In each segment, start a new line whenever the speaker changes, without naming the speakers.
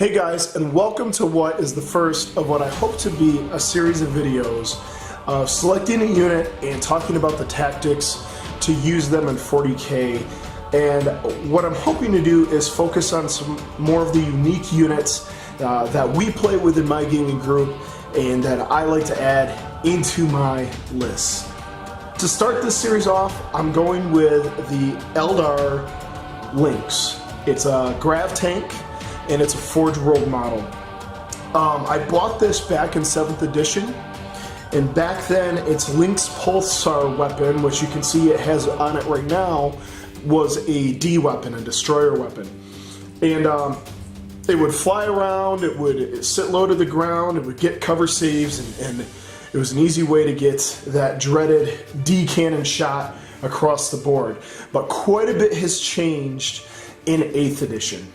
Hey guys, and welcome to what is the first of what I hope to be a series of videos of selecting a unit and talking about the tactics to use them in 40k. And what I'm hoping to do is focus on some more of the unique units that we play with in my gaming group and that I like to add into my lists. To start this series off, I'm going with the Eldar Lynx. It's a grav-tank and it's a Forgeworld model. I bought this back in 7th edition, and back then its Lynx pulsar weapon, which you can see it has on it right now, was a D weapon, a destroyer weapon. And it would fly around, it would sit low to the ground, it would get cover saves, and it was an easy way to get that dreaded D cannon shot across the board. But quite a bit has changed in 8th edition.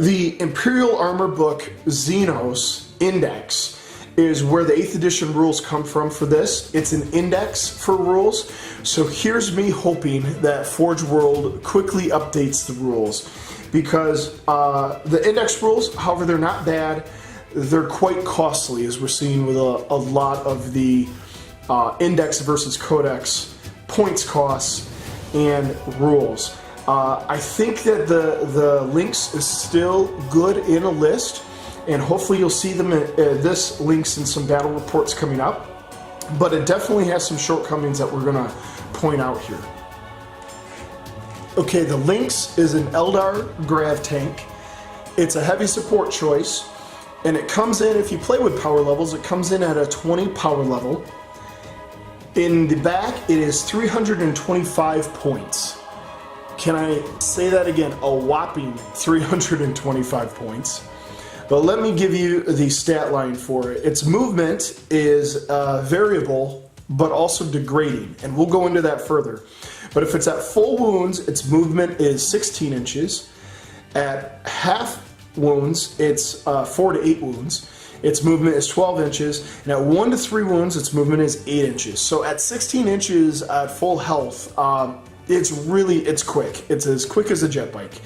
The Imperial Armor Book Xenos Index is where the 8th edition rules come from for this. It's an index for rules, so here's me hoping that Forgeworld quickly updates the rules, because the index rules, however, they're not bad. They're quite costly, as we're seeing with a lot of the index versus codex points costs and rules. I think that the Lynx is still good in a list, and hopefully you'll see them this Lynx in some battle reports coming up, but it definitely has some shortcomings that we're going to point out here. Okay, the Lynx is an Eldar grav tank. It's a heavy support choice, and it comes in, if you play with power levels, it comes in at a 20 power level. In the back, it is 325 points. Can I say that again? A whopping 325 points. But let me give you the stat line for it. Its movement is variable, but also degrading, and we'll go into that further. But if it's at full wounds, its movement is 16 inches. At half wounds, it's 4 to 8 wounds. Its movement is 12 inches, and at 1 to 3 wounds, its movement is 8 inches. So at 16 inches at full health, it's quick. It's as quick as a jet bike.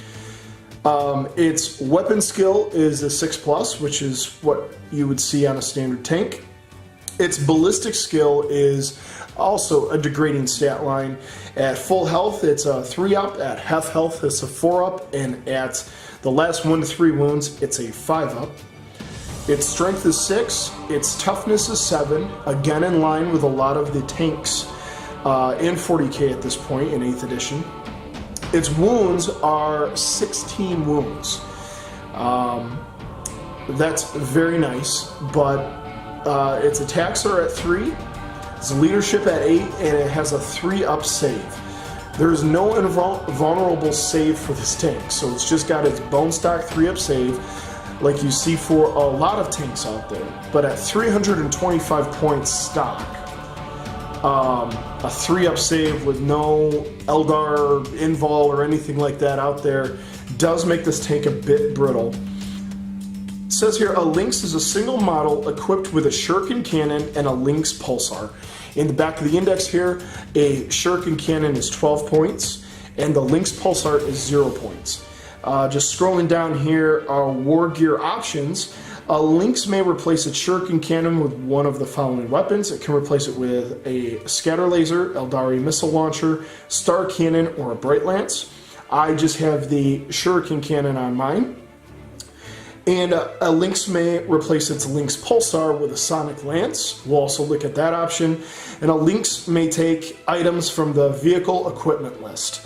Its weapon skill is a 6+, which is what you would see on a standard tank. Its ballistic skill is also a degrading stat line. At full health, it's a 3-up. At half health, it's a 4-up. And at the last 1 to 3 wounds, it's a 5-up. Its strength is 6. Its toughness is 7. Again, in line with a lot of the tanks in 40k at this point in 8th edition. Its wounds are 16 wounds. That's very nice, but its attacks are at 3, its leadership at 8, and it has a 3-up save. There's no invulnerable save for this tank, so it's just got its bone stock 3-up save, like you see for a lot of tanks out there. But at 325 points stock, a 3-up save with no Eldar invul or anything like that out there does make this tank a bit brittle. It says here, a Lynx is a single model equipped with a shuriken cannon and a Lynx pulsar. In the back of the index here, a shuriken cannon is 12 points, and the Lynx pulsar is 0 points. Just scrolling down here are war gear options. A Lynx may replace its shuriken cannon with one of the following weapons. It can replace it with a scatter laser, Eldari missile launcher, star cannon, or a bright lance. I just have the shuriken cannon on mine. And a Lynx may replace its Lynx pulsar with a sonic lance. We'll also look at that option. And a Lynx may take items from the vehicle equipment list.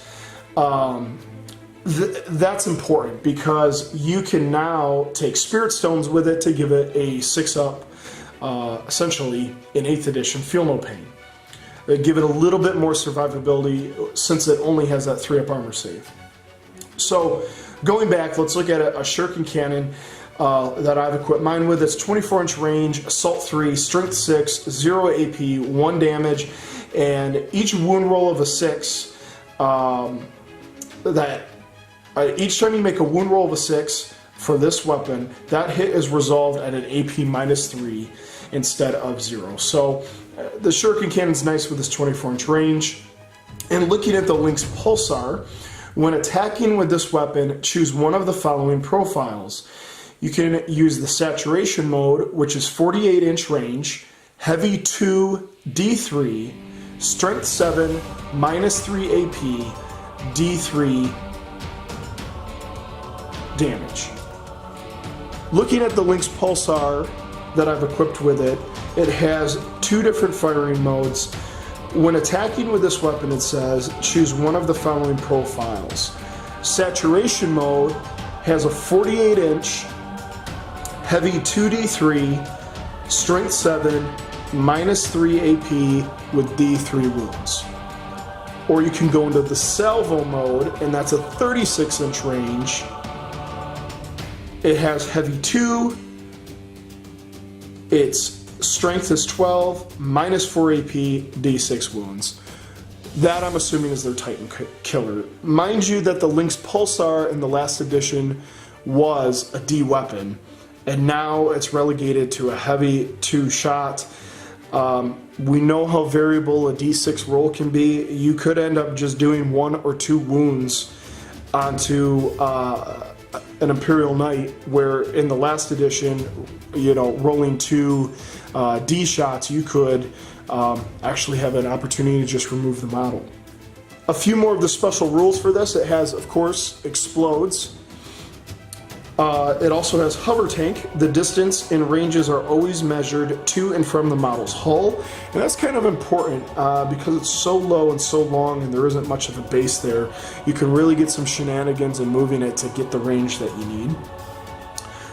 That's important because you can now take Spirit Stones with it to give it a 6-up, essentially, in 8th edition, Feel No Pain. They give it a little bit more survivability since it only has that 3-up armor save. So, going back, let's look at a shuriken cannon that I've equipped mine with. It's 24-inch range, assault 3, strength 6, 0 AP, 1 damage, and each wound roll of a 6 each time you make a wound roll of a 6 for this weapon, that hit is resolved at an AP -3 instead of 0. So the shuriken cannon's nice with this 24-inch range. And looking at the Lynx pulsar, When attacking with this weapon, choose one of the following profiles. You can use the saturation mode, which is 48-inch range, heavy 2, D3, strength 7, minus 3 AP, D3 damage. Looking at the Lynx Pulsar that I've equipped with it, it has 2 different firing modes. When attacking with this weapon, it says choose one of the following profiles. Saturation mode has a 48-inch, heavy 2d3, strength 7, minus 3 AP with D3 wounds. Or you can go into the salvo mode, and that's a 36-inch range. It has heavy 2, its strength is 12, minus 4 AP, D6 wounds. That, I'm assuming, is their Titan killer. Mind you that the Lynx Pulsar in the last edition was a D weapon, and now it's relegated to a heavy 2 shot. We know how variable a D6 roll can be. You could end up just doing 1 or 2 wounds onto an Imperial Knight, where in the last edition, you know, rolling 2 D shots, you could actually have an opportunity to just remove the model. A few more of the special rules for this. It has, of course, explodes. It also has hover tank. The distance and ranges are always measured to and from the model's hull, and that's kind of important because it's so low and so long and there isn't much of a base there. You can really get some shenanigans in moving it to get the range that you need.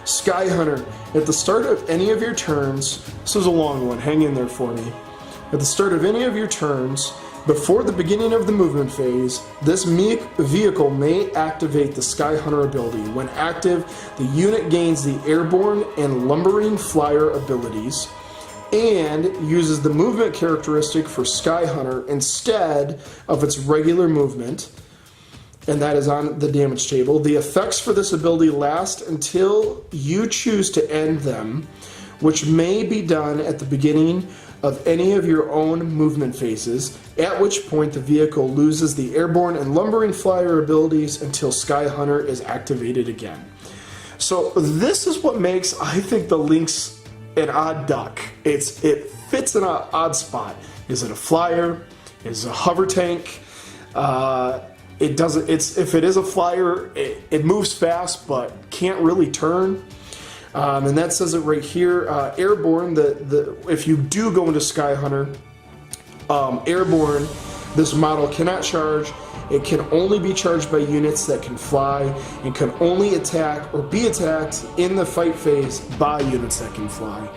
Sky Hunter. At the start of any of your turns, this is a long one, hang in there for me. At the start of any of your turns, before the beginning of the movement phase, this vehicle may activate the Sky Hunter ability. When active, the unit gains the airborne and lumbering flyer abilities and uses the movement characteristic for Sky Hunter instead of its regular movement, and that is on the damage table. The effects for this ability last until you choose to end them, which may be done at the beginning of any of your own movement phases, at which point the vehicle loses the airborne and lumbering flyer abilities until Sky Hunter is activated again. So this is what makes, I think, the Lynx an odd duck. It fits in an odd spot. Is it a flyer? Is it a hover tank? It doesn't. If it is a flyer, it moves fast but can't really turn. And that says it right here. Airborne, if you do go into Sky Hunter, Airborne, this model cannot charge. It can only be charged by units that can fly and can only attack or be attacked in the fight phase by units that can fly.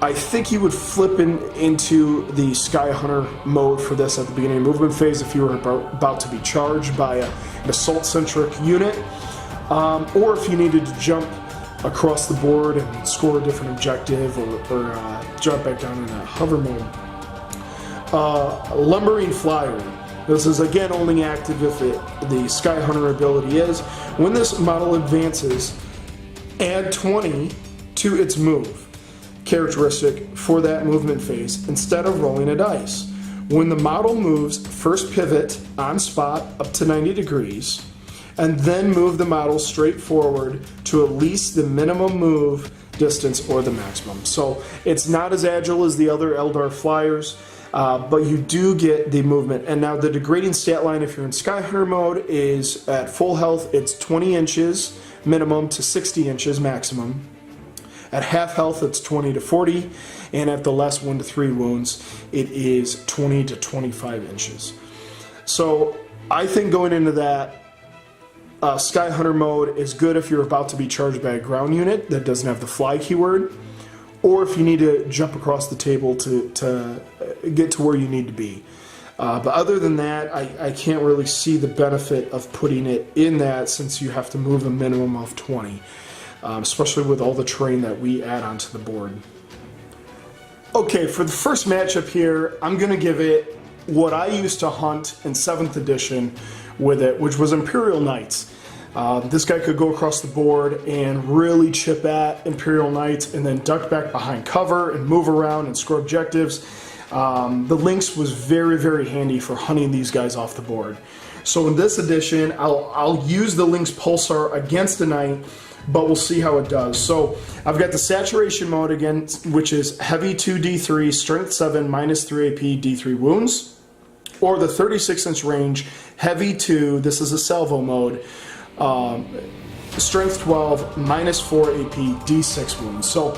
I think you would flip into the Sky Hunter mode for this at the beginning of movement phase if you were about to be charged by an assault-centric unit, or if you needed to jump across the board and score a different objective, or jump back down in that hover mode. Lumbering Flyer. This is again only active if the Sky Hunter ability is. When this model advances, add 20 to its move characteristic for that movement phase instead of rolling a dice. When the model moves, first pivot on spot up to 90 degrees, and then move the model straight forward to at least the minimum move distance or the maximum. So it's not as agile as the other Eldar flyers, but you do get the movement. And now the degrading stat line, if you're in Sky Hunter mode, is at full health, it's 20 inches minimum to 60 inches maximum. At half health, it's 20 to 40, and at the less 1 to 3 wounds, it is 20 to 25 inches. So I think going into that, Sky Hunter mode is good if you're about to be charged by a ground unit that doesn't have the fly keyword, or if you need to jump across the table to get to where you need to be. But other than that, I can't really see the benefit of putting it in that, since you have to move a minimum of 20, especially with all the terrain that we add onto the board. Okay, for the first matchup here, I'm going to give it what I used to hunt in 7th edition with it, which was Imperial Knights. This guy could go across the board and really chip at Imperial Knights and then duck back behind cover and move around and score objectives. The Lynx was very, very handy for hunting these guys off the board. So in this edition, I'll use the Lynx Pulsar against a knight, but we'll see how it does. So I've got the saturation mode again, which is heavy 2d3, strength 7, minus 3 AP, d3 wounds, or the 36-inch range, heavy 2, this is a salvo mode, strength 12, minus 4 AP, d6 wounds. So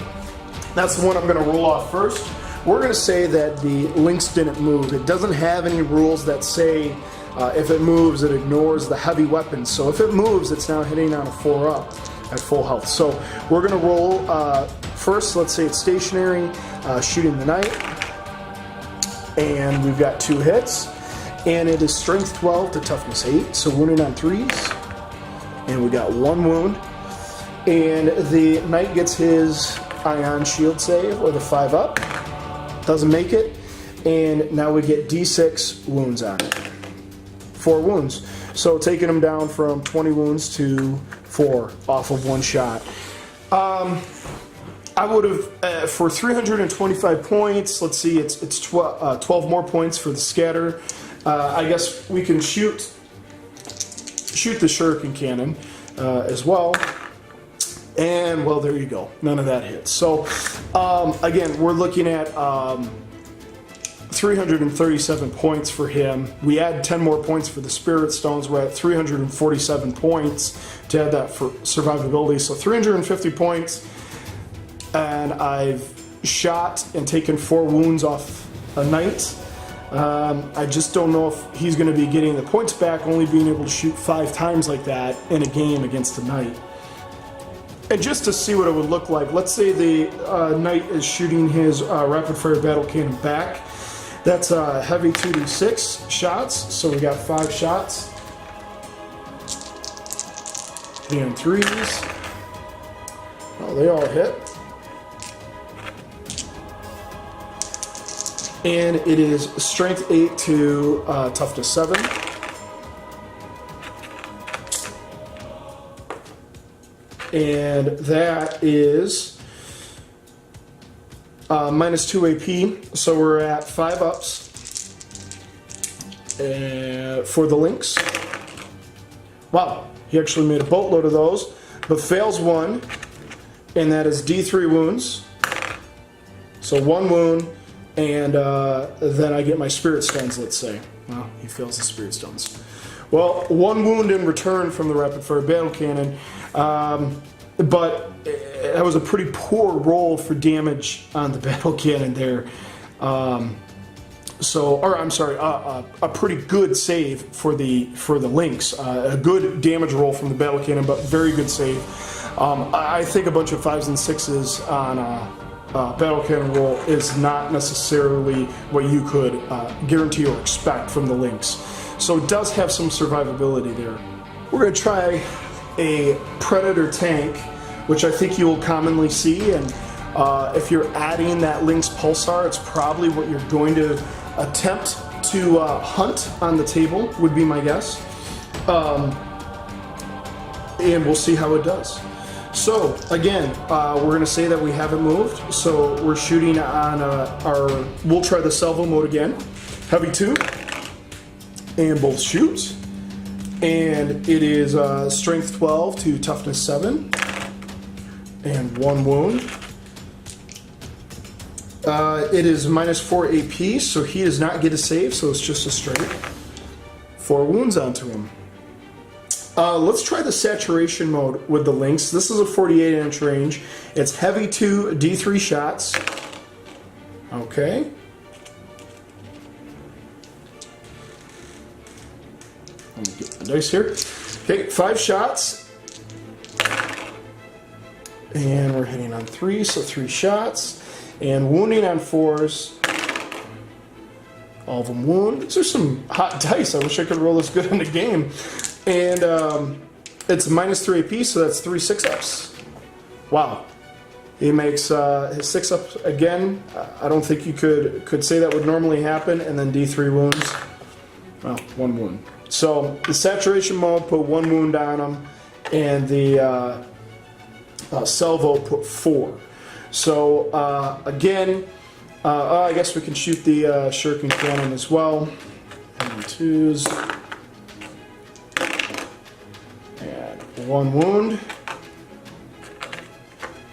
that's the one I'm going to roll off first. We're going to say that the Lynx didn't move. It doesn't have any rules that say if it moves, it ignores the heavy weapons. So if it moves, it's now hitting on a 4-up at full health. So we're going to roll first. Let's say it's stationary, shooting the knight. And we've got 2 hits. And it is strength 12 to toughness 8. So wounded on 3s. And we got 1 wound. And the knight gets his ion shield save, or the 5-up. Doesn't make it. And now we get d6 wounds on it. 4 wounds. So taking him down from 20 wounds to 4 off of 1 shot. I would have, for 325 points, let's see, it's 12 more points for the scatter. I guess we can shoot the shuriken cannon as well. And, well, there you go. None of that hits. So, again, we're looking at 337 points for him. We add 10 more points for the Spirit Stones. We're at 347 points to add that for survivability. So 350 points. And I've shot and taken 4 wounds off a knight. I just don't know if he's going to be getting the points back, only being able to shoot 5 times like that in a game against a knight. And just to see what it would look like, let's say the knight is shooting his rapid fire battle cannon back. That's heavy 2d6 shots, so we got 5 shots. And 3s. Oh, they all hit. And it is strength 8 to toughness 7. And that is minus 2 AP. So we're at 5 ups for the Lynx. Wow, he actually made a boatload of those, but fails 1, and that is D3 wounds. So 1 wound, and then I get my Spirit Stones, let's say. Well, he fails the Spirit Stones. Well, 1 wound in return from the rapid fire battle cannon. But that was a pretty poor roll for damage on the battle cannon there. A pretty good save for the Lynx. A good damage roll from the battle cannon, but very good save. I think a bunch of 5s and 6s on a battle cannon roll is not necessarily what you could guarantee or expect from the Lynx. So it does have some survivability there. We're going to try a Predator tank, which I think you will commonly see, and if you're adding that Lynx Pulsar, it's probably what you're going to attempt to hunt on the table, would be my guess. And we'll see how it does. So again, we're going to say that we haven't moved, so we're shooting on we'll try the salvo mode again. Heavy 2, and both shoot. And it is strength 12 to toughness 7, and 1 wound. It is minus 4 AP, so he does not get a save, so it's just a straight 4 wounds onto him. Let's try the saturation mode with the Lynx. This is a 48-inch range. It's heavy 2, D3 shots. Okay. Let me get the dice here. Okay, 5 shots. And we're hitting on 3, so 3 shots. And wounding on 4s. All of them wound. These are some hot dice. I wish I could roll this good in the game. And it's minus 3 AP, so that's 3 6-ups. Wow. He makes his 6-ups again. I don't think you could say that would normally happen. And then D3 wounds. Well, 1 wound. So the saturation mode put 1 wound on him, and the salvo put 4. So again, I guess we can shoot the shuriken cannon as well. And 2s. 1 wound.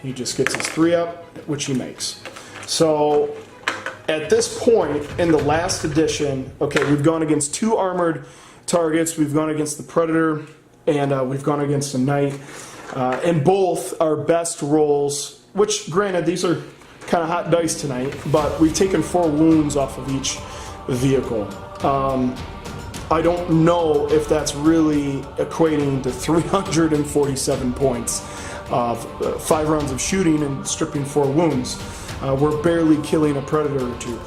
He just gets his 3-up, which he makes. So at this point in the last edition, okay, we've gone against 2 armored targets, we've gone against the Predator, and we've gone against a Knight. And both our best rolls, which granted these are kind of hot dice tonight, but we've taken 4 wounds off of each vehicle. I don't know if that's really equating to 347 points of 5 rounds of shooting and stripping 4 wounds. We're barely killing a Predator or 2.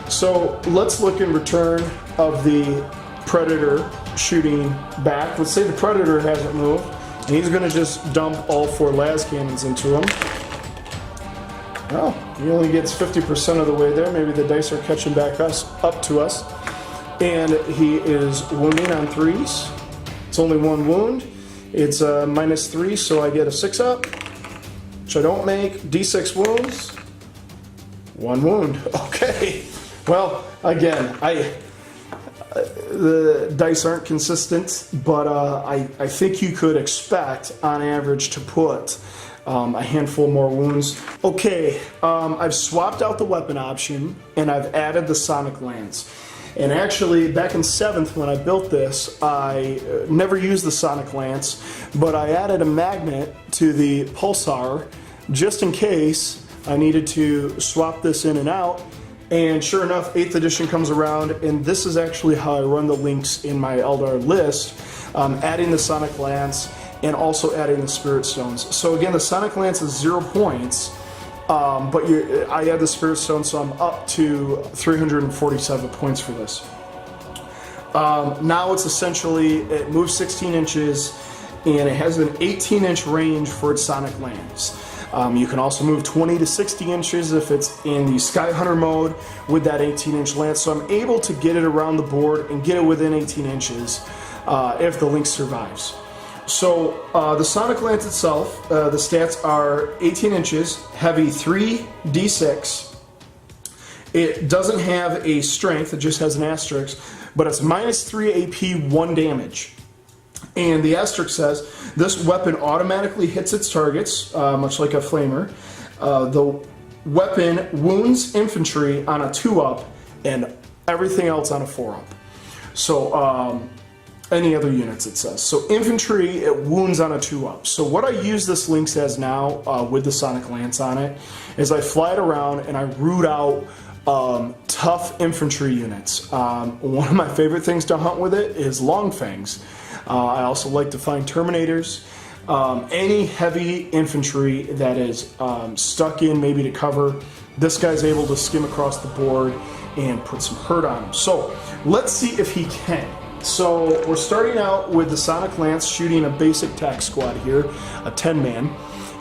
So let's look in return of the Predator shooting back. Let's say the Predator hasn't moved, and he's going to just dump all 4 las cannons into him. Well, he only gets 50% of the way there. Maybe the dice are catching back up to us. And he is wounding on 3s. It's only 1 wound. It's -3, so I get a 6-up, which I don't make. D6 wounds. 1 wound. Okay. Well, again, the dice aren't consistent, but I think you could expect, on average, to put a handful more wounds. Okay, I've swapped out the weapon option, and I've added the Sonic Lance. And actually, back in 7th when I built this, I never used the Sonic Lance, but I added a magnet to the Pulsar just in case I needed to swap this in and out. And sure enough, 8th edition comes around, and this is actually how I run the Lynx in my Eldar list, adding the Sonic Lance and also adding the Spirit Stones. So again, the Sonic Lance is 0 points. But I add the Spirit Stone, so I'm up to 347 points for this. Now it's essentially, it moves 16 inches, and it has an 18-inch range for its Sonic Lance. You can also move 20 to 60 inches if it's in the Sky Hunter mode with that 18-inch lance. So I'm able to get it around the board and get it within 18 inches if the Lynx survives. So the Sonic Lance itself, the stats are 18 inches, heavy 3d6. It doesn't have a strength, it just has an asterisk, but it's -3 AP, 1 damage. And the asterisk says, this weapon automatically hits its targets, much like a flamer. The weapon wounds infantry on a 2-up and everything else on a 4-up. So, any other units, it says. So infantry, it wounds on a 2-up. So what I use this Lynx as now, with the Sonic Lance on it, is I fly it around and I root out tough infantry units. One of my favorite things to hunt with it is Longfangs. I also like to find Terminators. Any heavy infantry that is stuck in maybe to cover, this guy's able to skim across the board and put some hurt on him. So let's see if he can. So we're starting out with the Sonic Lance shooting a basic tac squad here, a 10-man,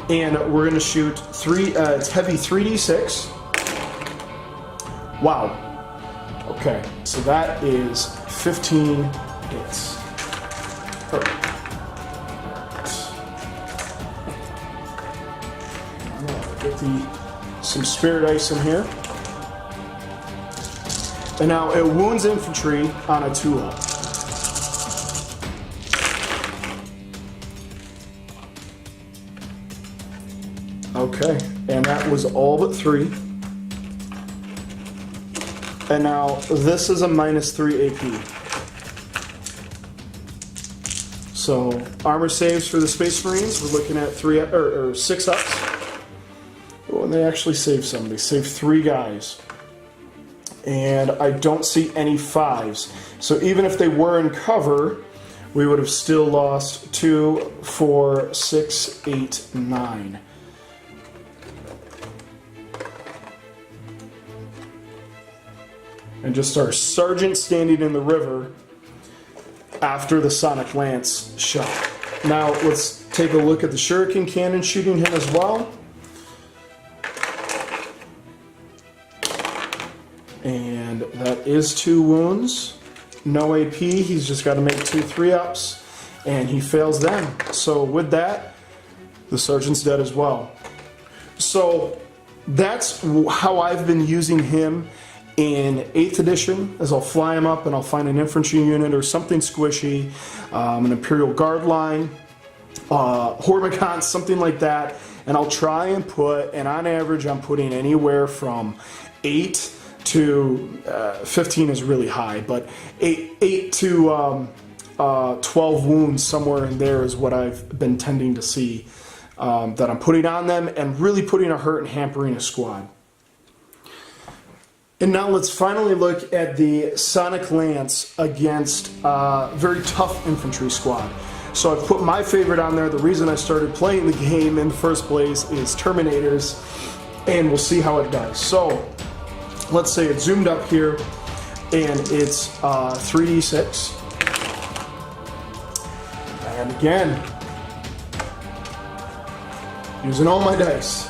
and we're going to shoot it's heavy 3d6. Wow. Okay, so that is 15 hits. Perfect. Get some Spirit Ice in here. And now it wounds infantry on a 2-up. Okay, and that was all but 3. And now this is a -3 AP. So armor saves for the Space Marines, we're looking at 6 ups. Oh, and they actually saved some. They saved 3 guys. And I don't see any 5s. So even if they were in cover, we would have still lost 2, 4, 6, 8, 9. And just our sergeant standing in the river after the Sonic Lance shot. Now let's take a look at the Shuriken Cannon shooting him as well. And that is 2 wounds. No AP, he's just got to make 2 3-ups, and he fails them. So with that, the sergeant's dead as well. So that's how I've been using him in 8th edition, as I'll fly him up and I'll find an infantry unit or something squishy, an Imperial Guard line, Hormigons, something like that, and I'll try and put, and on average I'm putting anywhere from 8 to 15 is really high, but 8 to 12 wounds, somewhere in there is what I've been tending to see that I'm putting on them, and really putting a hurt and hampering a squad. And now let's finally look at the Sonic Lance against a very tough infantry squad. So I've put my favorite on there. The reason I started playing the game in the first place is Terminators, and we'll see how it does. So let's say it's zoomed up here, and it's 3d6. And again, using all my dice.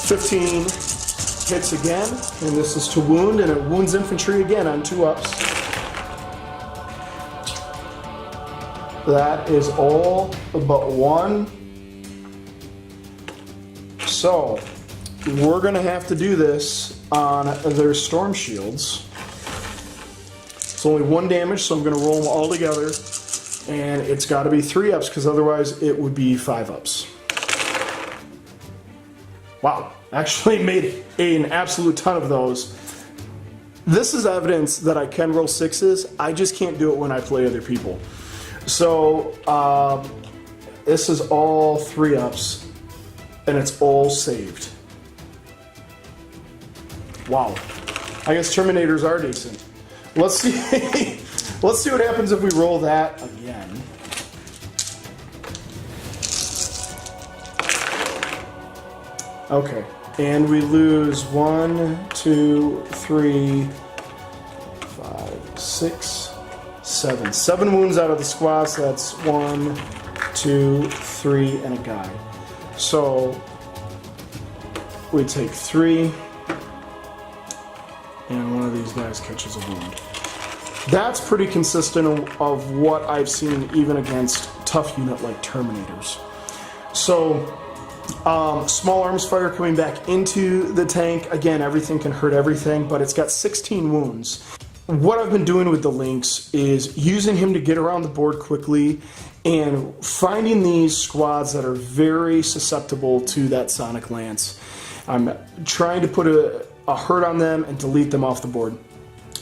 15 hits again, and this is to wound, and it wounds infantry again on 2 ups. That is all but 1. So we're gonna have to do this on their storm shields. It's only 1 damage, so I'm gonna roll them all together, and it's gotta be 3 ups, because otherwise it would be 5 ups. Wow, actually made an absolute ton of those. This is evidence that I can roll 6s. I just can't do it when I play other people. So this is all 3 ups, and it's all saved. Wow, I guess Terminators are decent. Let's see. Let's see what happens if we roll that again. Okay, and we lose 1, 2, 3, 5, 6, 7. 7 wounds out of the squad, so that's 1, 2, 3, and a guy. So we take 3, and one of these guys catches a wound. That's pretty consistent of what I've seen even against tough unit like Terminators. So small arms fire coming back into the tank. Again, everything can hurt everything, but it's got 16 wounds. What I've been doing with the Lynx is using him to get around the board quickly and finding these squads that are very susceptible to that Sonic Lance. I'm trying to put a hurt on them and delete them off the board.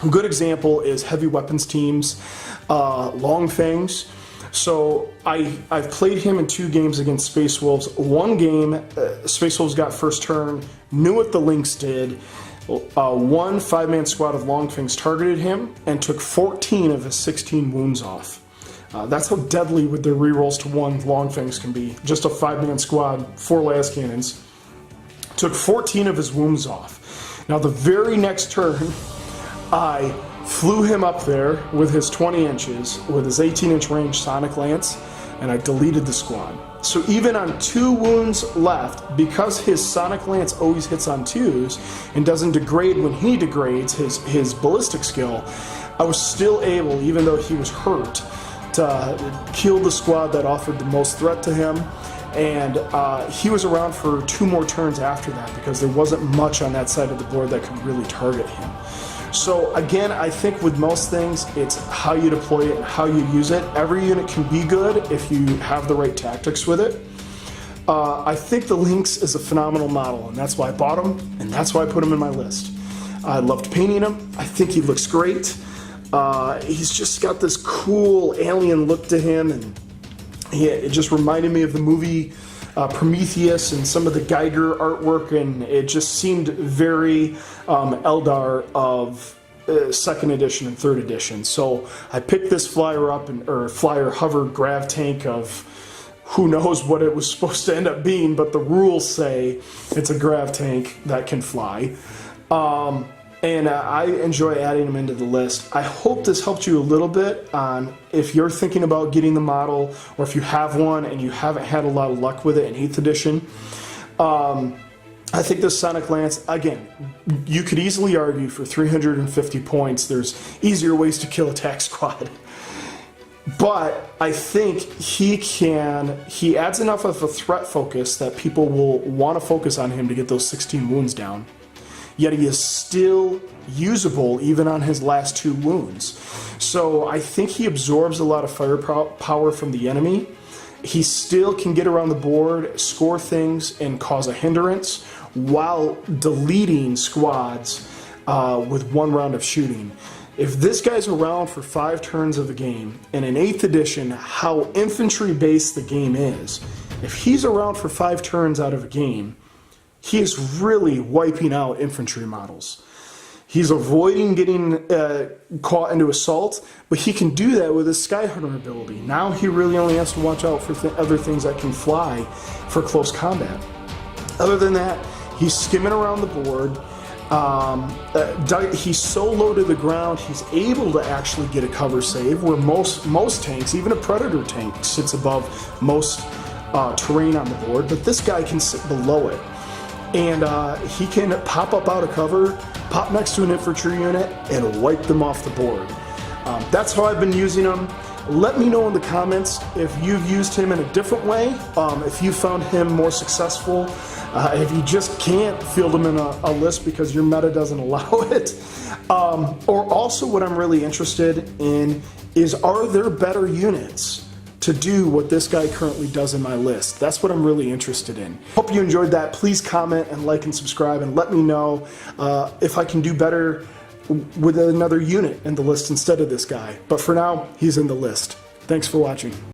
A good example is heavy weapons teams, Long Fangs. So I've played him in 2 games against Space Wolves. 1 game, Space Wolves got first turn, knew what the Lynx did. 1 5-man squad of Long Fangs targeted him and took 14 of his 16 wounds off. That's how deadly with their rerolls to 1 Long Fangs can be. Just a 5-man squad, 4 las cannons. Took 14 of his wounds off. Now the very next turn, I flew him up there with his 20 inches, with his 18-inch range Sonic Lance, and I deleted the squad. So even on 2 wounds left, because his Sonic Lance always hits on 2s and doesn't degrade when he degrades his ballistic skill, I was still able, even though he was hurt, to kill the squad that offered the most threat to him. And he was around for 2 more turns after that, because there wasn't much on that side of the board that could really target him. So again, I think with most things, it's how you deploy it and how you use it. Every unit can be good if you have the right tactics with it. I think the Lynx is a phenomenal model, and that's why I bought him, and that's why I put him in my list. I loved painting him. I think he looks great. He's just got this cool alien look to him, and it just reminded me of the movie Prometheus and some of the Geiger artwork, and it just seemed very Eldar of 2nd edition and 3rd edition. So I picked this flyer up, or flyer hover grav-tank of who knows what it was supposed to end up being, but the rules say it's a grav-tank that can fly. And I enjoy adding them into the list. I hope this helped you a little bit on if you're thinking about getting the model, or if you have one and you haven't had a lot of luck with it in 8th edition. I think this Sonic Lance, again, you could easily argue for 350 points, there's easier ways to kill a tac squad. But I think he adds enough of a threat focus that people will want to focus on him to get those 16 wounds down. Yet he is still usable even on his last 2 wounds. So I think he absorbs a lot of firepower from the enemy. He still can get around the board, score things, and cause a hindrance while deleting squads with 1 round of shooting. If this guy's around for 5 turns of the game, and in 8th edition, how infantry-based the game is, if he's around for 5 turns out of a game, he is really wiping out infantry models. He's avoiding getting caught into assault, but he can do that with his Skyhunter ability. Now he really only has to watch out for other things that can fly for close combat. Other than that, he's skimming around the board. He's so low to the ground, he's able to actually get a cover save, where most tanks, even a Predator tank, sits above most terrain on the board, but this guy can sit below it. And he can pop up out of cover, pop next to an infantry unit, and wipe them off the board. That's how I've been using him. Let me know in the comments if you've used him in a different way, if you found him more successful, if you just can't field him in a list because your meta doesn't allow it. Or also what I'm really interested in is, are there better units to do what this guy currently does in my list? That's what I'm really interested in. Hope you enjoyed that. Please comment and like and subscribe, and let me know if I can do better with another unit in the list instead of this guy. But for now, he's in the list. Thanks for watching.